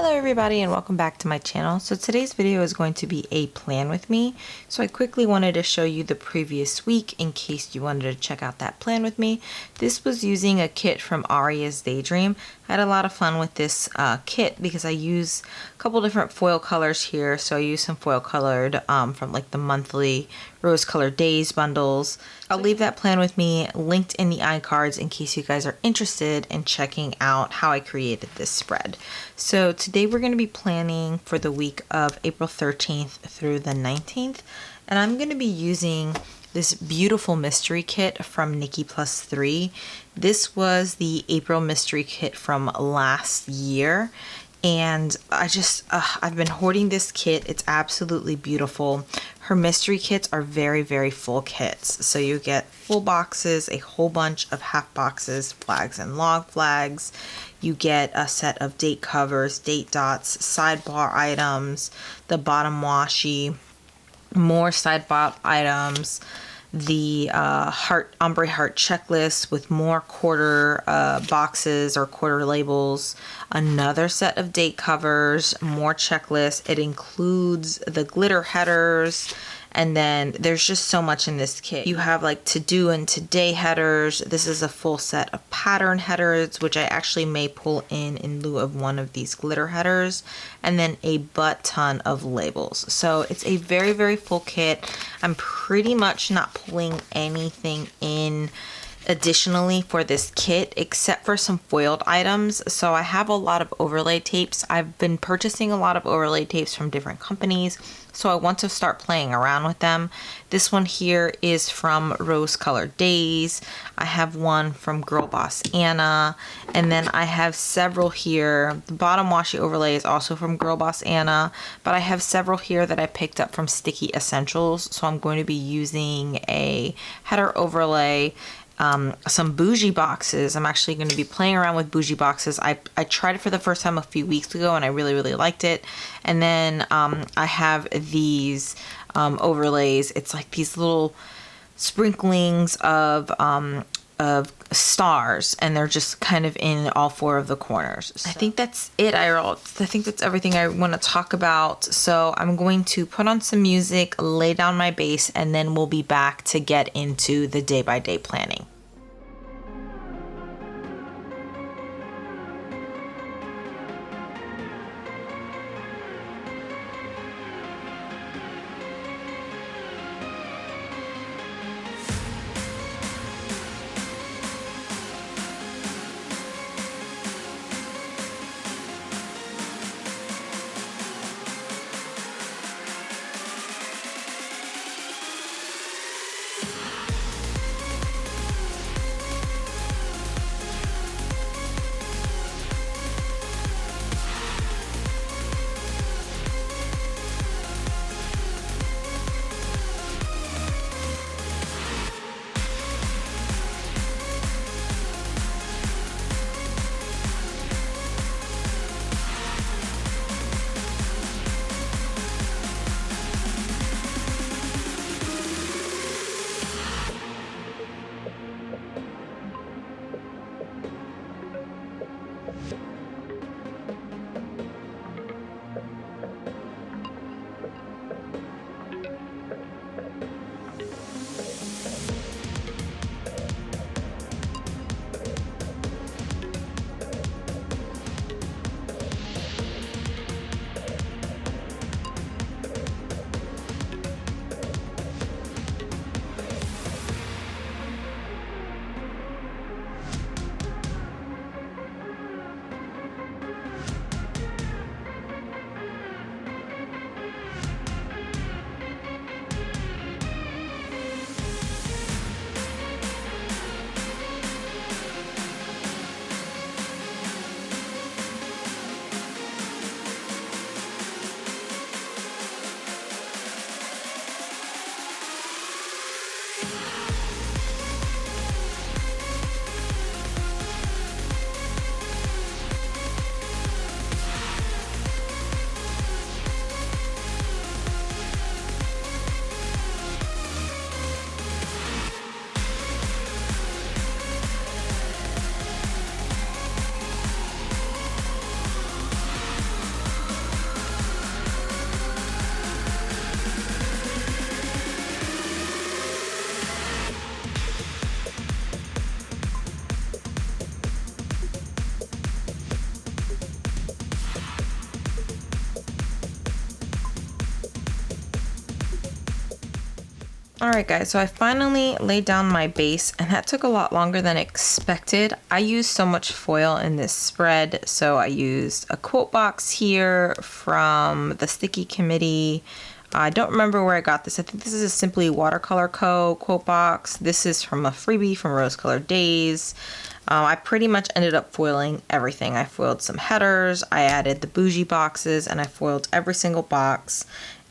Hello everybody and welcome back to my channel. So today's video is going to be a plan with me. So I quickly wanted to show you the previous week in case you wanted to check out that plan with me. This was using a kit from Aria's Daydream. I had a lot of fun with this kit because I use a couple different foil colors here. So I use some foil colored from like the monthly rose colored days bundles. I'll leave that plan with me linked in the iCards in case you guys are interested in checking out how I created this spread. So today we're going to be planning for the week of April 13th through the 19th, and I'm going to be using this beautiful mystery kit from Nikki Plus 3. This was the April mystery kit from last year, and I've been hoarding this kit. It's absolutely beautiful. Her mystery kits are very, very full kits. So you get full boxes, a whole bunch of half boxes, flags and log flags. You get a set of date covers, date dots, sidebar items, the bottom washi, more sidebar items, the ombre heart checklist with more quarter boxes or quarter labels, another set of date covers, more checklists. It includes the glitter headers, and then there's just so much in this kit. You have like to do and today headers. This is a full set of pattern headers, which I actually may pull in lieu of one of these glitter headers, and then a butt ton of labels. So it's a very, very full kit. I'm pretty much not pulling anything in additionally for this kit except for some foiled items. So I have a lot of overlay tapes. I've been purchasing a lot of overlay tapes from different companies, so I want to start playing around with them. This one here is from Rose Colored Days. I have one from Girl Boss Anna, and then I have several here. The bottom washi overlay is also from Girl Boss Anna, but I have several here that I picked up from Sticky Essentials. So I'm going to be using a header overlay, some bougie boxes. I'm actually going to be playing around with bougie boxes. I tried it for the first time a few weeks ago and I really, really liked it. And then I have these overlays. It's like these little sprinklings of stars, and they're just kind of in all four of the corners. So I think that's it. I think that's everything I want to talk about. So I'm going to put on some music, lay down my base, and then we'll be back to get into the day-by-day planning. Alright guys, so I finally laid down my base, and that took a lot longer than expected. I used so much foil in this spread, so I used a quote box here from the Sticky Committee. I don't remember where I got this. I think this is a Simply Watercolor Co. quote box. This is from a freebie from Rose Colored Days. I pretty much ended up foiling everything. I foiled some headers, I added the bougie boxes, and I foiled every single box.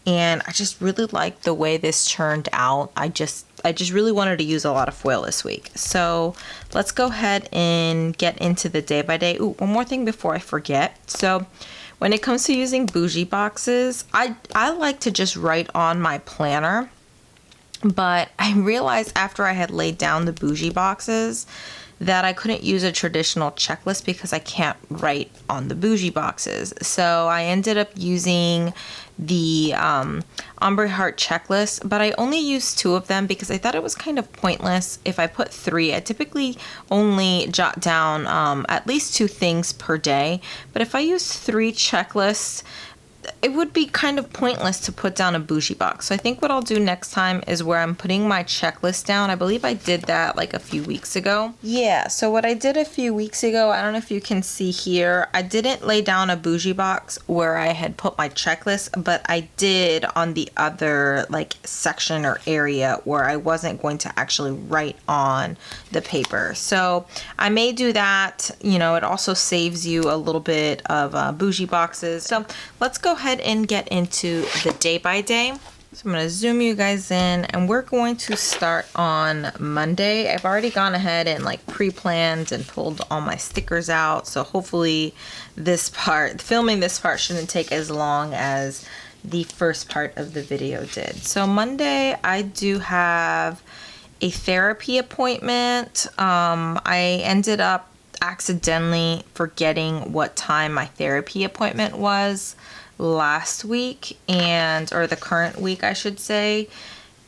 And I just really liked the way this turned out. I just really wanted to use a lot of foil this week. So let's go ahead and get into the day by day. Ooh, one more thing before I forget. So when it comes to using bougie boxes, I like to just write on my planner. But I realized after I had laid down the bougie boxes that I couldn't use a traditional checklist because I can't write on the bougie boxes. So I ended up using the Ombre Heart checklist, but I only used 2 of them because I thought it was kind of pointless. If I put 3, I typically only jot down at least 2 things per day. But if I use 3 checklists, it would be kind of pointless to put down a bougie box. So I think what I'll do next time is where I'm putting my checklist down. I believe I did that like a few weeks ago. Yeah, so what I did a few weeks ago, I don't know if you can see here, I didn't lay down a bougie box where I had put my checklist, but I did on the other like section or area where I wasn't going to actually write on the paper. So I may do that. You know, it also saves you a little bit of bougie boxes. So let's go ahead and get into the day by day. So I'm going to zoom you guys in, and we're going to start on Monday. I've already gone ahead and like pre-planned and pulled all my stickers out. So hopefully filming this part shouldn't take as long as the first part of the video did. So Monday I do have a therapy appointment. I ended up accidentally forgetting what time my therapy appointment was last week, or the current week I should say,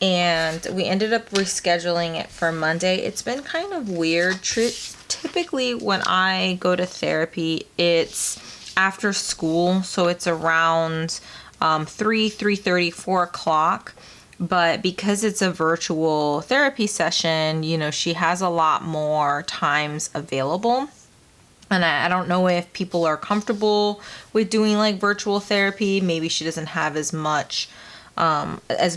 and we ended up rescheduling it for Monday. It's been kind of weird. Typically when I go to therapy, it's after school, so it's around 3:30, 4 o'clock. But because it's a virtual therapy session, you know, she has a lot more times available. And I don't know if people are comfortable with doing like virtual therapy. Maybe she doesn't have as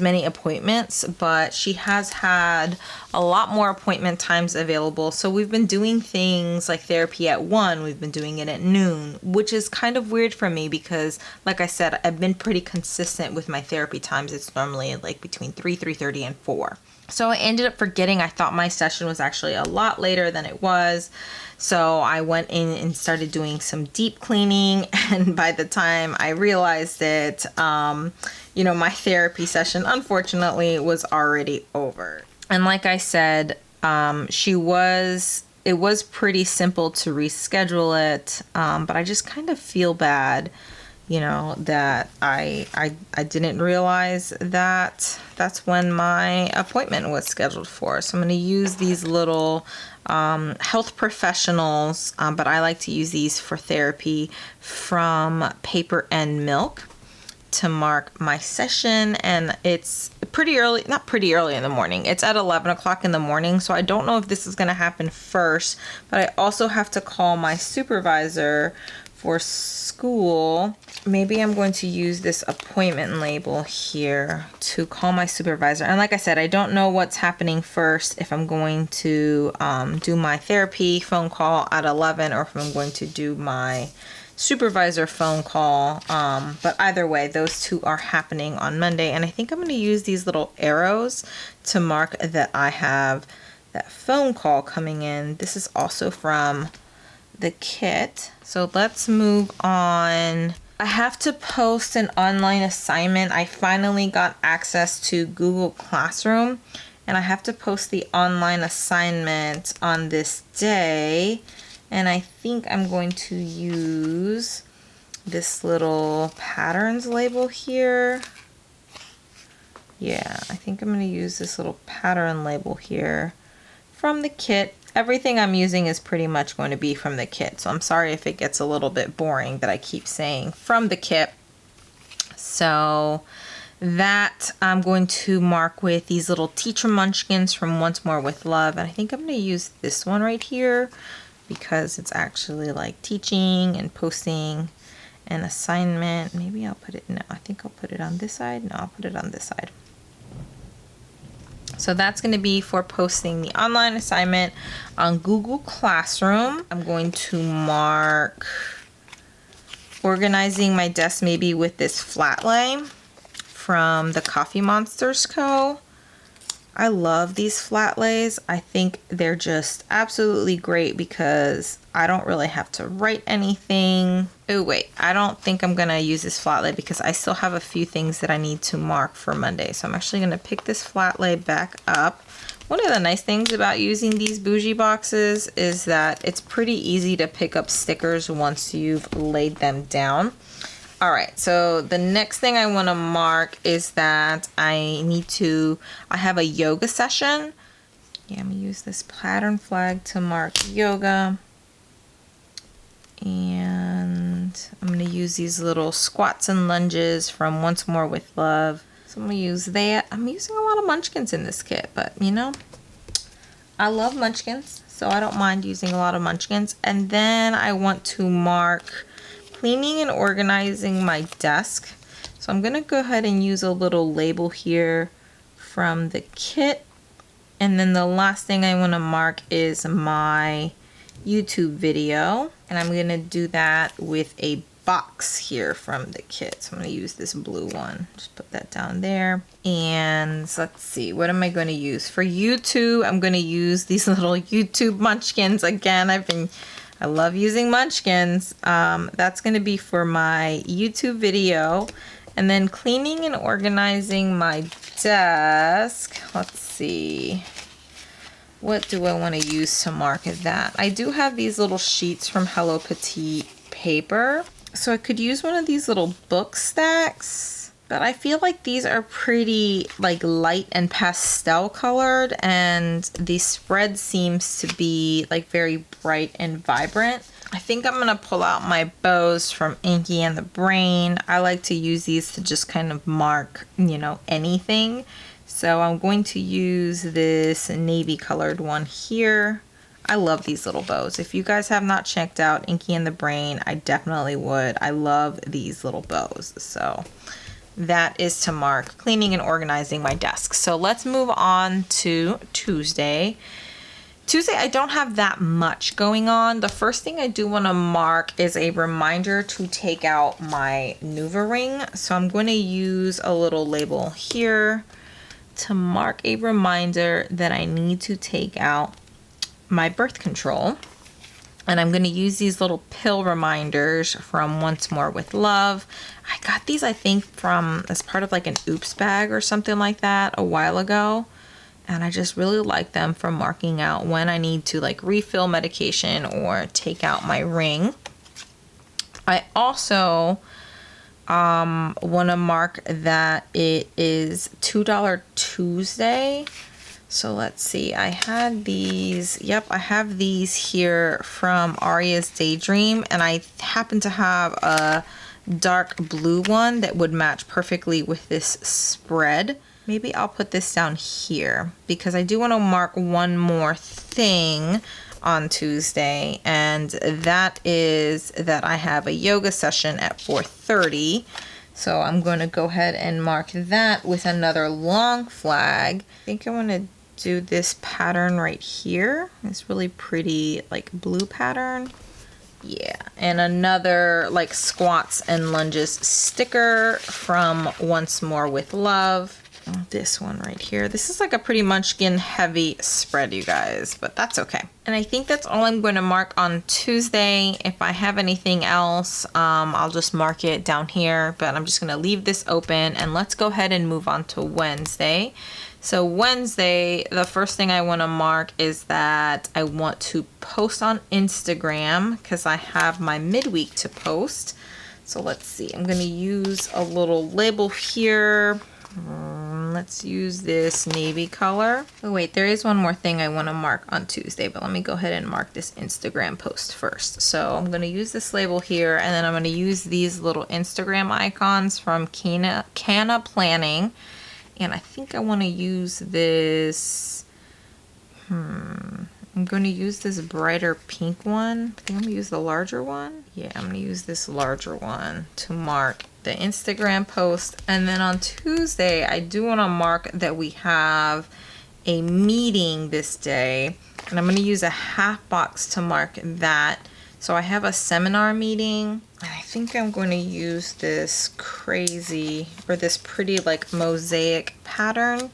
many appointments, but she has had a lot more appointment times available. So we've been doing things like therapy at 1, we've been doing it at noon, which is kind of weird for me because, like I said, I've been pretty consistent with my therapy times. It's normally like between 3:30, and 4. So I ended up forgetting. I thought my session was actually a lot later than it was. So I went in and started doing some deep cleaning. And by the time I realized it, you know, my therapy session, unfortunately, was already over. And like I said, it was pretty simple to reschedule it. But I just kind of feel bad, you know, that I didn't realize that that's when my appointment was scheduled for. So I'm going to use these little health professionals, but I like to use these for therapy, from Paper and Milk, to mark my session. And it's pretty early, not pretty early in the morning. It's at 11 o'clock in the morning. So I don't know if this is going to happen first, but I also have to call my supervisor for school. Maybe I'm going to use this appointment label here to call my supervisor. And like I said, I don't know what's happening first, if I'm going to do my therapy phone call at 11 or if I'm going to do my supervisor phone call. But either way, those 2 are happening on Monday. And I think I'm going to use these little arrows to mark that I have that phone call coming in. This is also from the kit. So let's move on. I have to post an online assignment. I finally got access to Google Classroom, and I have to post the online assignment on this day. And I think I'm going to use this little patterns label here. Yeah, I think I'm going to use this little pattern label here from the kit. Everything I'm using is pretty much going to be from the kit, so I'm sorry if it gets a little bit boring that I keep saying from the kit. So That I'm going to mark with these little teacher munchkins from Once More with Love. And I think I'm going to use this one right here because it's actually like teaching and posting an assignment. Maybe I'll put it, no, I think I'll put it on this side. No, I'll put it on this side. So that's going to be for posting the online assignment on Google Classroom. I'm going to mark organizing my desk maybe with this flat lay from the Coffee Monsters Co. I love these flat lays. I think they're just absolutely great because I don't really have to write anything. Oh wait, I don't think I'm gonna use this flat lay because I still have a few things that I need to mark for Monday. So I'm actually gonna pick this flat lay back up. One of the nice things about using these bougie boxes is that it's pretty easy to pick up stickers once you've laid them down. All right, so the next thing I want to mark is that I have a yoga session. Yeah, I'm gonna use this pattern flag to mark yoga. And I'm gonna use these little squats and lunges from Once More with Love. So I'm gonna use that. I'm using a lot of munchkins in this kit, but you know, I love munchkins, so I don't mind using a lot of munchkins. And then I want to mark cleaning and organizing my desk. So I'm gonna go ahead and use a little label here from the kit. And then the last thing I wanna mark is my YouTube video. And I'm gonna do that with a box here from the kit. So I'm gonna use this blue one. Just put that down there. And let's see, what am I gonna use? For YouTube, I'm gonna use these little YouTube munchkins. Again, I love using munchkins. That's gonna be for my YouTube video. And then cleaning and organizing my desk. Let's see. What do I want to use to mark that? I do have these little sheets from Hello Petite paper. So I could use one of these little book stacks. But I feel like these are pretty like light and pastel colored, and the spread seems to be like very bright and vibrant. I think I'm gonna pull out my bows from Inky and the Brain. I like to use these to just kind of mark, you know, anything. So I'm going to use this navy colored one here. I love these little bows. If you guys have not checked out Inky and the Brain, I definitely would. I love these little bows. So that is to mark cleaning and organizing my desk. So let's move on to Tuesday. Tuesday, I don't have that much going on. The first thing I do want to mark is a reminder to take out my NuvaRing. So I'm going to use a little label here to mark a reminder that I need to take out my birth control. And I'm going to use these little pill reminders from Once More with Love. I got these, I think, from as part of like an Oops bag or something like that a while ago. And I just really like them for marking out when I need to like refill medication or take out my ring. I also want to mark that it is $2 Tuesday. So let's see, I had these, yep, I have these here from Aria's Daydream, and I happen to have a dark blue one that would match perfectly with this spread. Maybe I'll put this down here because I do want to mark one more thing on Tuesday, and that is that I have a yoga session at 4:30. So I'm going to go ahead and mark that with another long flag. I think I want to do this pattern right here. It's really pretty like blue pattern. Yeah, and another like squats and lunges sticker from Once More with Love. This one right here. This is like a pretty munchkin heavy spread, you guys, but that's okay. And I think that's all I'm going to mark on Tuesday. If I have anything else, I'll just mark it down here, but I'm just going to leave this open, and let's go ahead and move on to Wednesday. So Wednesday, the first thing I want to mark is that I want to post on Instagram because I have my midweek to post. So let's see, I'm going to use a little label here. let's use this navy color. Oh wait, there is one more thing I want to mark on Tuesday, but let me go ahead and mark this Instagram post first. So I'm going to use this label here, and then I'm going to use these little Instagram icons from Canna Planning. And I think I want to use this, I'm going to use this brighter pink one. I think I'm going to use the larger one. Yeah, I'm going to use this larger one to mark the Instagram post. And then on Tuesday, I do want to mark that we have a meeting this day. And I'm going to use a half box to mark that. So I have a seminar meeting. And I think I'm going to use this this pretty like mosaic pattern.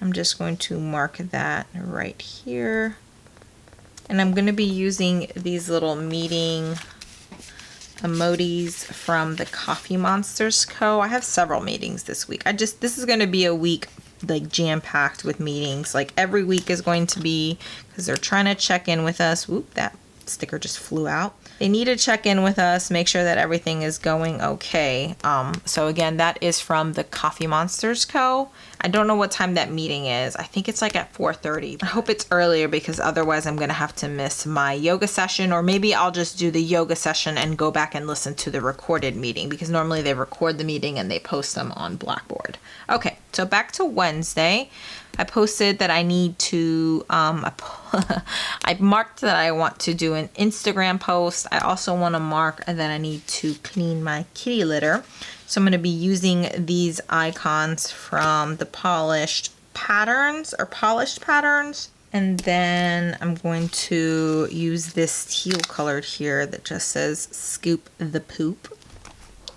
I'm just going to mark that right here. And I'm going to be using these little meeting emojis from the Coffee Monsters Co. I have several meetings this week. This is going to be a week like jam-packed with meetings. Like every week is going to be, because they're trying to check in with us. Whoop, that sticker just flew out. They need to check in with us, make sure that everything is going okay. So again, that is from the Coffee Monsters Co. I don't know what time that meeting is. I think it's like at 4:30. I hope it's earlier, because otherwise I'm gonna have to miss my yoga session, or maybe I'll just do the yoga session and go back and listen to the recorded meeting, because normally they record the meeting and they post them on Blackboard. Okay, so back to Wednesday. I posted that I need to, I marked that I want to do an Instagram post. I also want to mark that I need to clean my kitty litter. So I'm going to be using these icons from the polished patterns. And then I'm going to use this teal colored here that just says scoop the poop.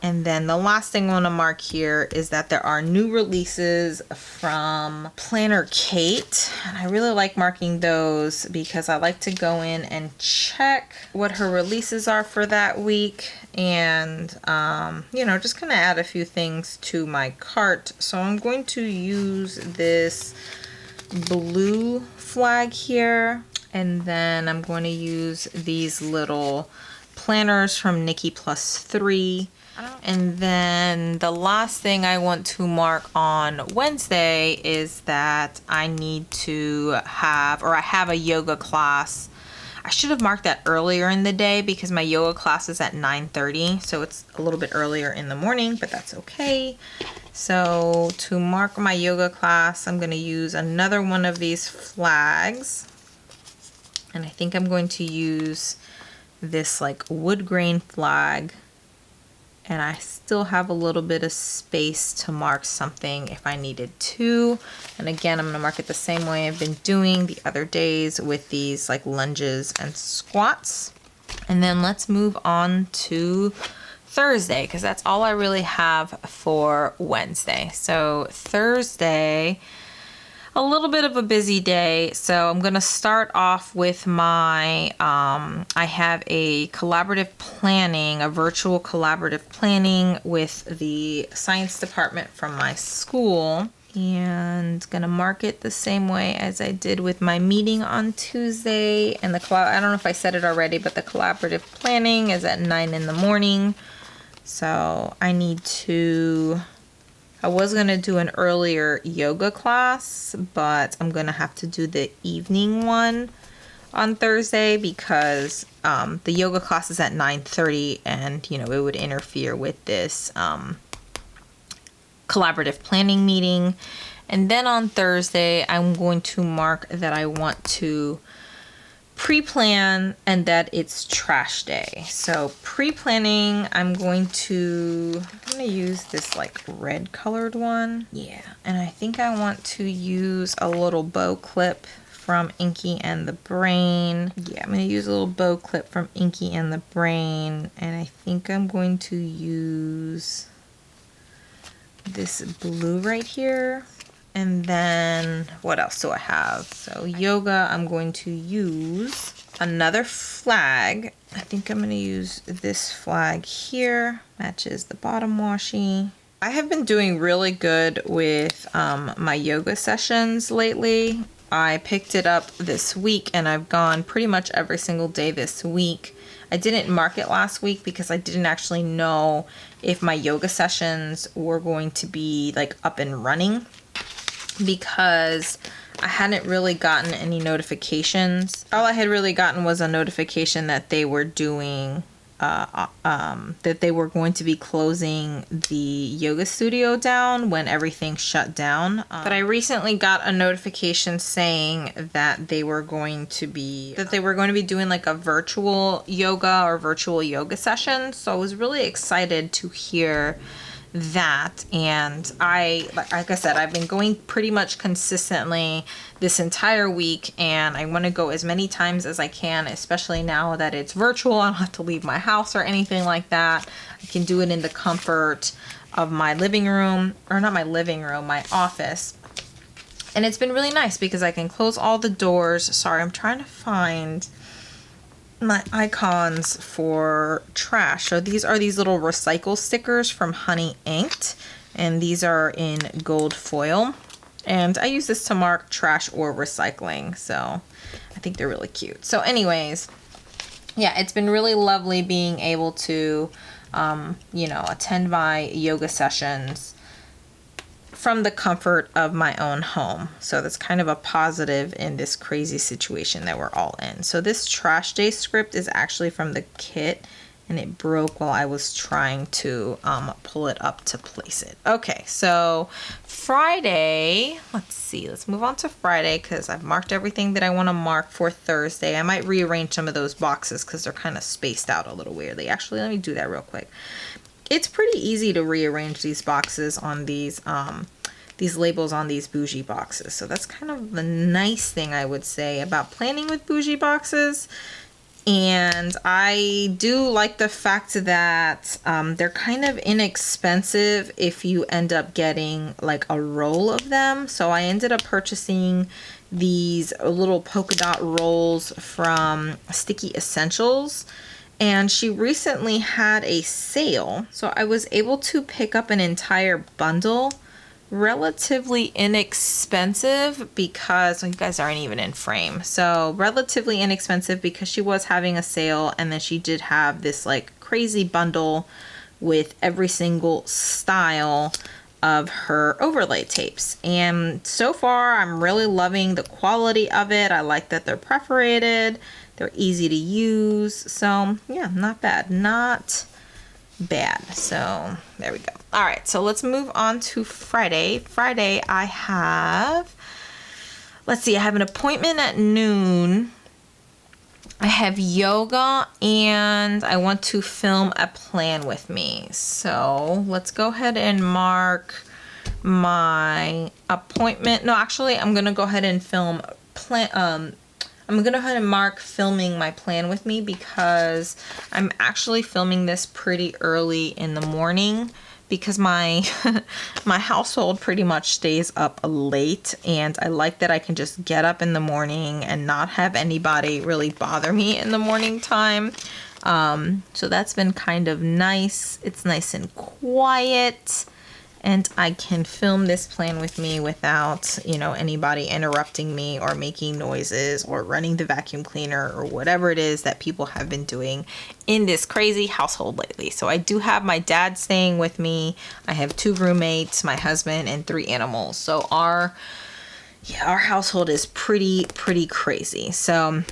And then the last thing I want to mark here is that there are new releases from Planner Kate. And I really like marking those because I like to go in and check what her releases are for that week. And, you know, just kind of add a few things to my cart. So I'm going to use this blue flag here. And then I'm going to use these little planners from Nikki +3. And then the last thing I want to mark on Wednesday is that I need to have, or I have a yoga class. I should have marked that earlier in the day because my yoga class is at 9:30, so it's a little bit earlier in the morning, but that's okay. So to mark my yoga class, I'm going to use another one of these flags. And I think I'm going to use this like wood grain flag. And I still have a little bit of space to mark something if I needed to. And again, I'm going to mark it the same way I've been doing the other days with these like lunges and squats. And then let's move on to Thursday, because that's all I really have for Wednesday. So Thursday, a little bit of a busy day. So I'm going to start off with my, I have a collaborative planning, a virtual collaborative planning with the science department from my school. And going to mark it the same way as I did with my meeting on Tuesday. And I don't know if I said it already, but the collaborative planning is at 9 in the morning. So I was going to do an earlier yoga class, but I'm going to have to do the evening one on Thursday because the yoga class is at 9:30 and, you know, it would interfere with this collaborative planning meeting. And then on Thursday, I'm going to mark that I want to pre-plan and that it's trash day. So pre-planning, I'm going to use this like red colored one. Yeah, and I think I want to use a little bow clip from Inky and the Brain. Yeah, I'm going to use a little bow clip from Inky and the Brain, and I think I'm going to use this blue right here. And then what else do I have? So yoga, I'm going to use another flag. I think I'm going to use this flag here. Matches the bottom washi. I have been doing really good with my yoga sessions lately. I picked it up this week and I've gone pretty much every single day this week. I didn't mark it last week because I didn't actually know if my yoga sessions were going to be like up and running. because I hadn't really gotten any notifications. All I had really gotten was a notification that they were doing that they were going to be closing the yoga studio down when everything shut down. But I recently got a notification saying that they were going to be doing like a virtual yoga or virtual yoga session. So I was really excited to hear that. And like I said, I've been going pretty much consistently this entire week, and I want to go as many times as I can, especially now that it's virtual. I don't have to leave my house or anything like that. I can do it in the comfort of my living room, or not my living room, my office. And it's been really nice because I can close all the doors. Sorry, I'm trying to find my icons for trash. So these are these little recycle stickers from Honey Inked, and these are in gold foil, and I use this to mark trash or recycling, so I think they're really cute. So anyways, yeah, it's been really lovely being able to you know, attend my yoga sessions from the comfort of my own home. So that's kind of a positive in this crazy situation that we're all in. So this trash day script is actually from the kit, and it broke while I was trying to pull it up to place it. Okay, so Friday, let's move on to Friday because I've marked everything that I want to mark for Thursday. I might rearrange some of those boxes because they're kind of spaced out a little weirdly. Actually, let me do that real quick. It's pretty easy to rearrange these boxes on these labels on these bougie boxes. So that's kind of the nice thing I would say about planning with bougie boxes. And I do like the fact that they're kind of inexpensive if you end up getting like a roll of them. So I ended up purchasing these little polka dot rolls from Sticky Essentials, and she recently had a sale, so I was able to pick up an entire bundle, relatively inexpensive because, well, you guys aren't even in frame, so relatively inexpensive because she was having a sale, and then she did have this like crazy bundle with every single style of her overlay tapes. And so far I'm really loving the quality of it. I like that they're perforated, they're easy to use, so yeah, not bad, not bad. So there we go. All right, so let's move on to Friday. Friday I have, let's see, I have an appointment at noon. I have yoga, and I want to film a plan with me. So let's go ahead and mark my appointment. No, actually, I'm gonna go ahead and film I'm gonna go ahead and mark filming my plan with me because I'm actually filming this pretty early in the morning because my my household pretty much stays up late, and I like that I can just get up in the morning and not have anybody really bother me in the morning time. So that's been kind of nice. It's nice and quiet, and I can film this plan with me without, you know, anybody interrupting me or making noises or running the vacuum cleaner or whatever it is that people have been doing in this crazy household lately. So I do have my dad staying with me. I have 2 roommates, my husband, and 3 animals. So our household is pretty crazy. So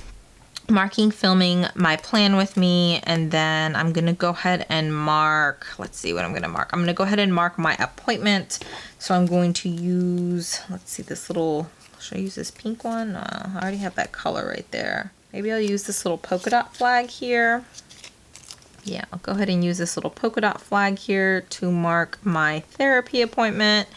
marking filming my plan with me, and then I'm gonna go ahead and mark, let's see what I'm gonna mark. I'm gonna go ahead and mark my appointment. So I'm going to use, let's see, this little, should I use this pink one? I already have that color right there. Maybe I'll use this little polka dot flag here. Yeah, I'll go ahead and use this little polka dot flag here to mark my therapy appointment.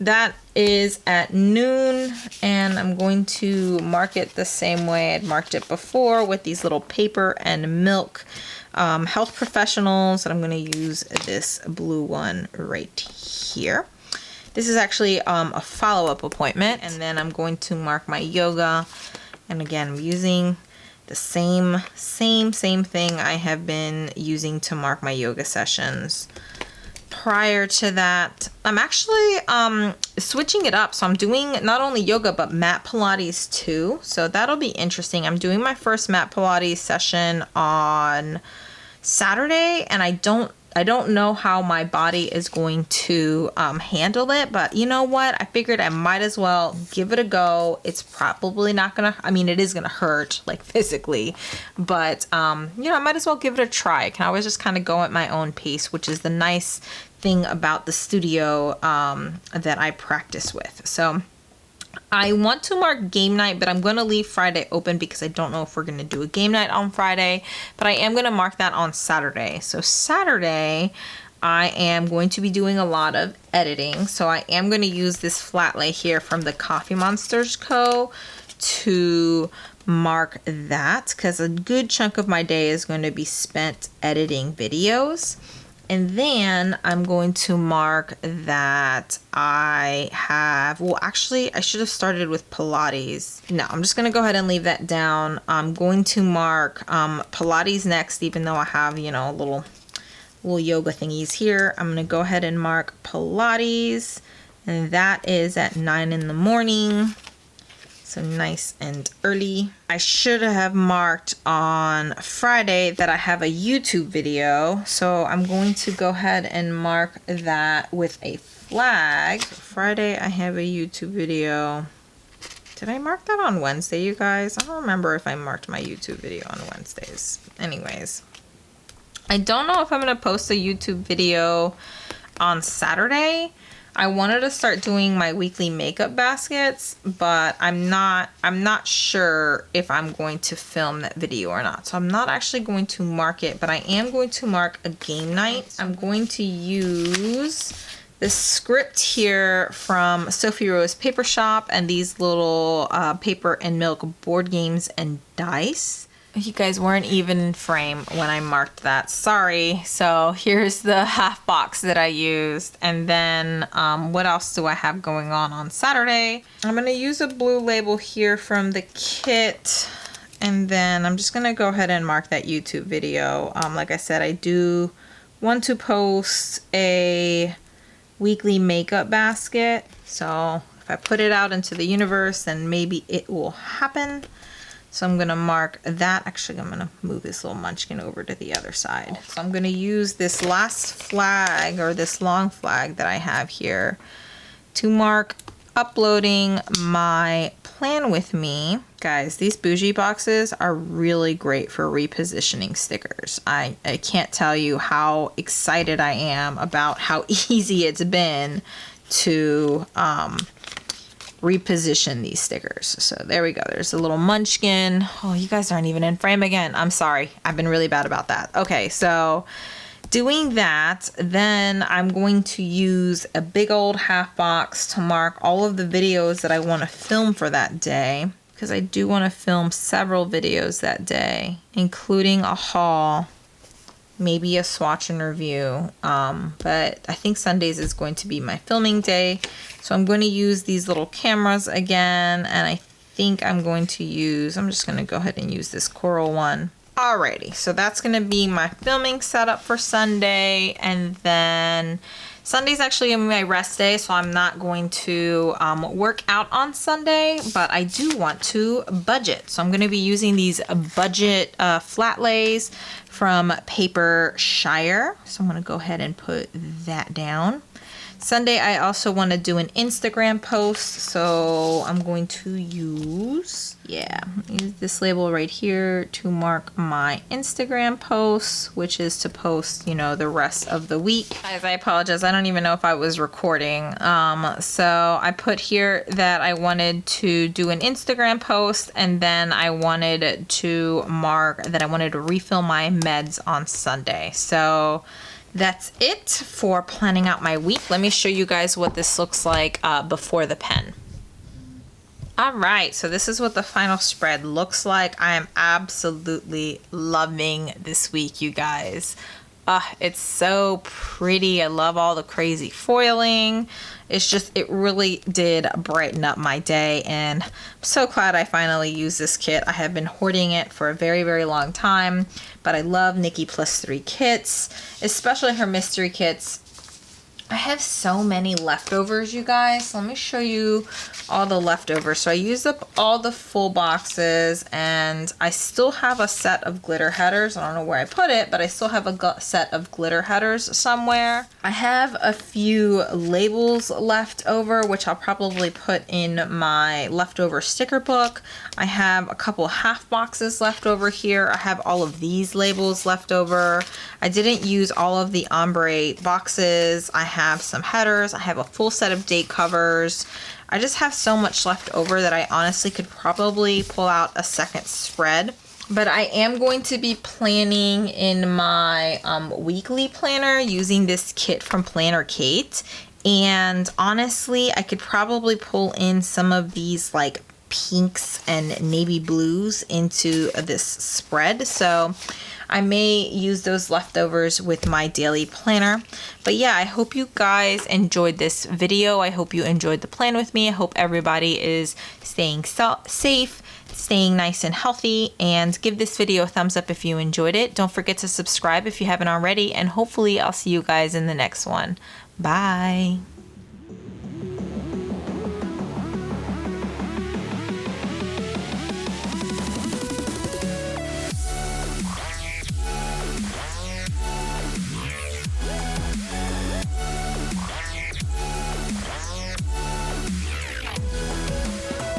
That is at noon, and I'm going to mark it the same way I'd marked it before with these little paper and milk health professionals, and I'm going to use this blue one right here. This is actually a follow-up appointment, and then I'm going to mark my yoga, and again, I'm using the same thing I have been using to mark my yoga sessions. Prior to that, I'm actually switching it up. So I'm doing not only yoga, but mat Pilates too. So that'll be interesting. I'm doing my first mat Pilates session on Saturday, and I don't I don't know how my body is going to handle it, but you know what? I figured I might as well give it a go. It's probably not gonna, I mean, it is gonna hurt, like physically, but you know, I might as well give it a try. I can always just kind of go at my own pace, which is the nice thing about the studio that I practice with. So I want to mark game night, but I'm going to leave Friday open because I don't know if we're going to do a game night on Friday, but I am going to mark that on Saturday. So Saturday, I am going to be doing a lot of editing. So I am going to use this flat lay here from the Coffee Monsters Co. to mark that, because a good chunk of my day is going to be spent editing videos. And then I'm going to mark that I have, well, actually, I should have started with Pilates. No, I'm just going to go ahead and leave that down. I'm going to mark Pilates next, even though I have, you know, little yoga thingies here. I'm going to go ahead and mark Pilates, and that is at 9 in the morning. So nice and early. I should have marked on Friday that I have a YouTube video. So I'm going to go ahead and mark that with a flag. Friday I have a YouTube video. Did I mark that on Wednesday, you guys? I don't remember if I marked my YouTube video on Wednesdays. Anyways, I don't know if I'm gonna post a YouTube video on Saturday. I wanted to start doing my weekly makeup baskets, but I'm not sure if I'm going to film that video or not. So I'm not actually going to mark it, but I am going to mark a game night. I'm going to use this script here from Sophie Rose Paper Shop and these little paper and milk board games and dice. You guys weren't even in frame when I marked that. Sorry. So here's the half box that I used. And then what else do I have going on Saturday? I'm going to use a blue label here from the kit. And then I'm just going to go ahead and mark that YouTube video. Like I said, I do want to post a weekly makeup basket. So if I put it out into the universe, then maybe it will happen. So I'm going to mark that. Actually, I'm going to move this little munchkin over to the other side. So I'm going to use this last flag, or this long flag that I have here, to mark uploading my plan with me. Guys, these bougie boxes are really great for repositioning stickers. I can't tell you how excited I am about how easy it's been to reposition these stickers. So there we go. There's a little munchkin. Oh, you guys aren't even in frame again. I'm sorry. I've been really bad about that. Okay, so doing that, then I'm going to use a big old half box to mark all of the videos that I want to film for that day, because I do want to film several videos that day, including a haul, maybe a swatch and review, but I think Sundays is going to be my filming day. So I'm going to use these little cameras again, and I think I'm going to use, I'm just going to go ahead and use this coral one. Alrighty, so that's going to be my filming setup for Sunday, and then Sunday's actually going to be my rest day, so I'm not going to work out on Sunday, but I do want to budget. So I'm going to be using these budget flat lays from Paper Shire. So I'm going to go ahead and put that down. Sunday, I also want to do an Instagram post, so I'm going to use this label right here to mark my Instagram posts, which is to post, you know, the rest of the week. Guys, I apologize. I don't even know if I was recording. So I put here that I wanted to do an Instagram post, and then I wanted to mark that I wanted to refill my meds on Sunday. So that's it for planning out my week. Let me show you guys what this looks like before the pen. All right, so this is what the final spread looks like. I am absolutely loving this week, you guys. It's so pretty. I love all the crazy foiling. It's just, it really did brighten up my day, and I'm so glad I finally used this kit. I have been hoarding it for a very, very long time, but I love Nikki +3 kits, especially her mystery kits. I have so many leftovers, you guys. Let me show you all the leftovers. So I used up all the full boxes, and I still have a set of glitter headers. I don't know where I put it, but I still have a set of glitter headers somewhere. I have a few labels left over, which I'll probably put in my leftover sticker book. I have a couple half boxes left over here. I have all of these labels left over. I didn't use all of the ombre boxes. I have some headers. I have a full set of date covers. I just have so much left over that I honestly could probably pull out a second spread. But I am going to be planning in my weekly planner using this kit from Planner Kate. And honestly, I could probably pull in some of these like pinks and navy blues into this spread. So I may use those leftovers with my daily planner. But yeah, I hope you guys enjoyed this video. I hope you enjoyed the plan with me. I hope everybody is staying safe, staying nice and healthy, and give this video a thumbs up if you enjoyed it. Don't forget to subscribe if you haven't already, and hopefully I'll see you guys in the next one. Bye.